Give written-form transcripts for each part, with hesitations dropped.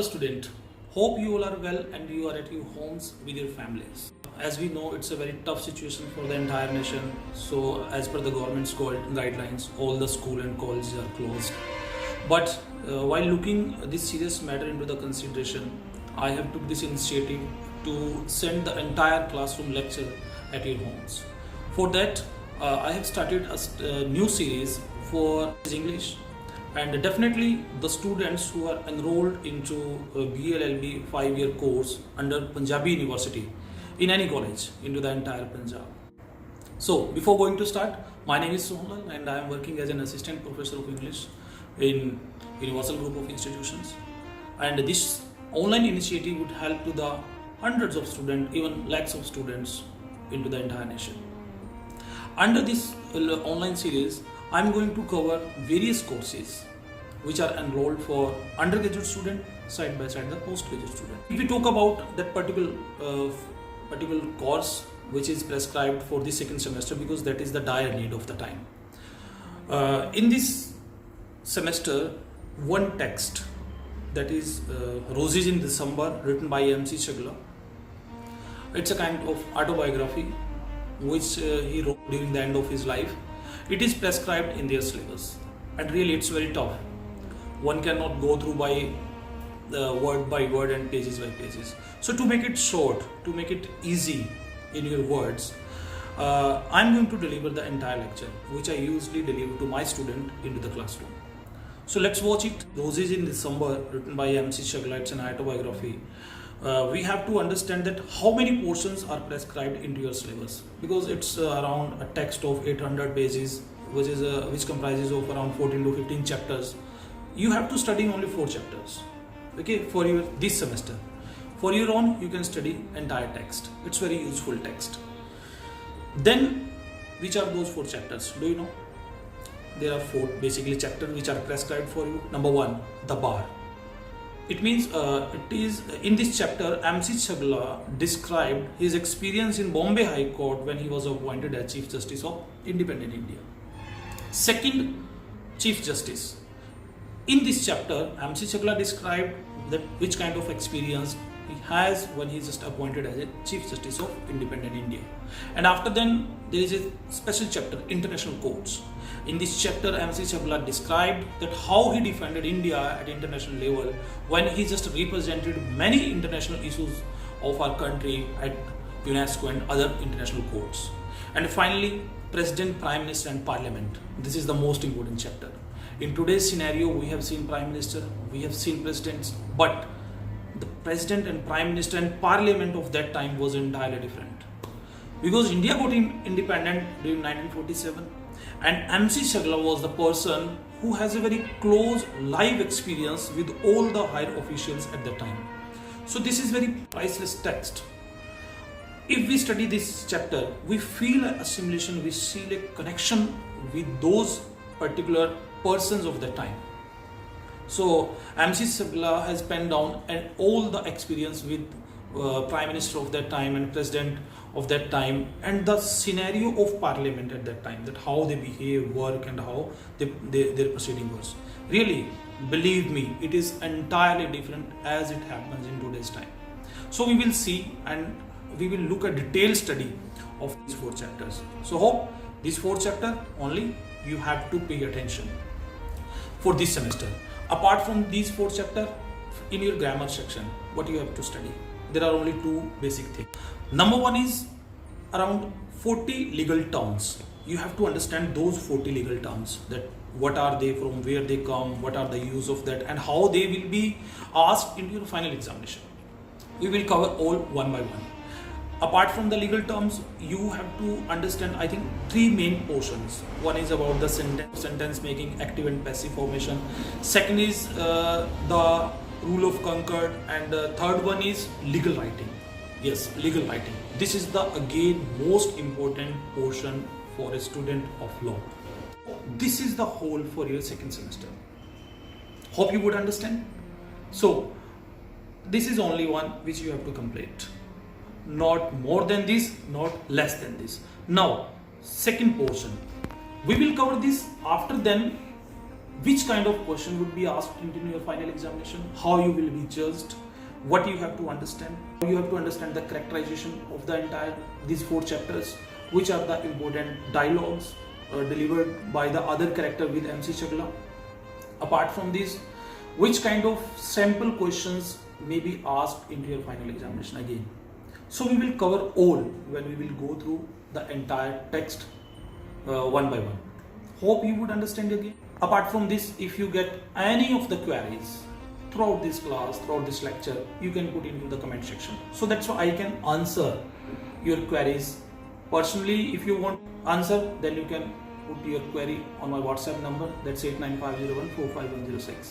Hello student, hope you all are well and you are at your homes with your families. As we know, it's a very tough situation for the entire nation. So as per the government's guidelines, all the school and colleges are closed. But while looking this serious matter into the consideration, I have took this initiative to send the entire classroom lecture at your homes. For that, I have started a new series for English. And definitely the students who are enrolled into a BALLB 5-year course under Punjabi University in any college into the entire Punjab. So before going to start, my name is Sohan and I am working as an assistant professor of English in Universal Group of Institutions. And this online initiative would help to the hundreds of students, even lakhs of students into the entire nation. Under this online series, I am going to cover various courses which are enrolled for undergraduate student side by side the postgraduate student. If we talk about that particular course which is prescribed for the second semester, because that is the dire need of the time. In this semester, one text, that is Roses in December, written by MC Chagla. It's a kind of autobiography which he wrote during the end of his life. It is prescribed in their syllabus, and really it's very tough. One cannot go through by word by word and pages by pages. So to make it short, to make it easy in your words, I'm going to deliver the entire lecture which I usually deliver to my student into the classroom. So let's watch it. Roses in December, written by MC Chagla. It's an autobiography. We have to understand that how many portions are prescribed into your syllabus, because it's around a text of 800 pages, which comprises of around 14 to 15 chapters. You have to study only 4 chapters, okay, for your this semester. For your own, you can study entire text. It's very useful text. Then, which are those 4 chapters? Do you know? There are 4 basically chapters which are prescribed for you. Number 1, the bar. It means it is in this chapter MC Chagla described his experience in Bombay High Court when he was appointed as Chief Justice of Independent India. Second, Chief Justice. In this chapter, MC Chagla described that which kind of experience he has when he is just appointed as a Chief Justice of Independent India. And after then, there is a special chapter, International Courts. In this chapter, MC Chagla described that how he defended India at international level when he just represented many international issues of our country at UNESCO and other international courts. And finally, President, Prime Minister and Parliament. This is the most important chapter. In today's scenario, we have seen Prime Minister, we have seen Presidents, but the President and Prime Minister and Parliament of that time was entirely different. Because India got independent during 1947, and MC Chagla was the person who has a very close live experience with all the higher officials at that time. So this is very priceless text. If we study this chapter, we feel an assimilation, we feel a connection with those particular persons of that time. So MC Chagla has penned down all the experience with Prime Minister of that time and President of that time, and the scenario of Parliament at that time, that how they behave, work, and how their proceeding was. Really, believe me, it is entirely different as it happens in today's time. So we will see and we will look at detailed study of these 4 chapters. So hope these 4 chapters only you have to pay attention for this semester. Apart from these 4 chapters, in your grammar section, what you have to study? There are only 2 basic things. Number 1 is around 40 legal terms. You have to understand those 40 legal terms, that what are they, from where they come, what are the use of that, and how they will be asked in your final examination. We will cover all one by one. Apart from the legal terms, you have to understand, I think, 3 main portions. One is about the sentence making, active and passive formation. Second is the rule of concord, and the third one is legal writing. Yes, legal writing. This is the again most important portion for a student of law. This is the whole for your second semester. Hope you would understand. So this is only one which you have to complete. Not more than this, not less than this. Now, second portion. We will cover this after then which kind of question would be asked in your final examination, how you will be judged, what you have to understand. You have to understand the characterization of the entire these 4 chapters, which are the important dialogues delivered by the other character with MC Chagla. Apart from this, which kind of sample questions may be asked into your final examination again. So we will cover all when we will go through the entire text one by one. Hope you would understand again. Apart from this, if you get any of the queries throughout this class, throughout this lecture, you can put into the comment section. So that's why I can answer your queries. Personally, if you want answer, then you can put your query on my WhatsApp number, that's 89501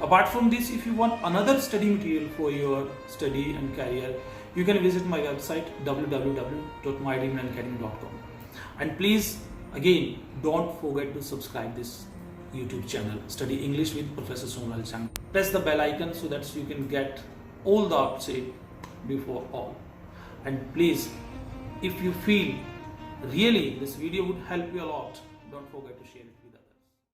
Apart from this, if you want another study material for your study and career, you can visit my website www.mydreamlandacademy.com. And please, again, don't forget to subscribe this YouTube channel, Study English with Professor Sohan. Press the bell icon so that you can get all the updates before all. And please, if you feel really this video would help you a lot, don't forget to share it.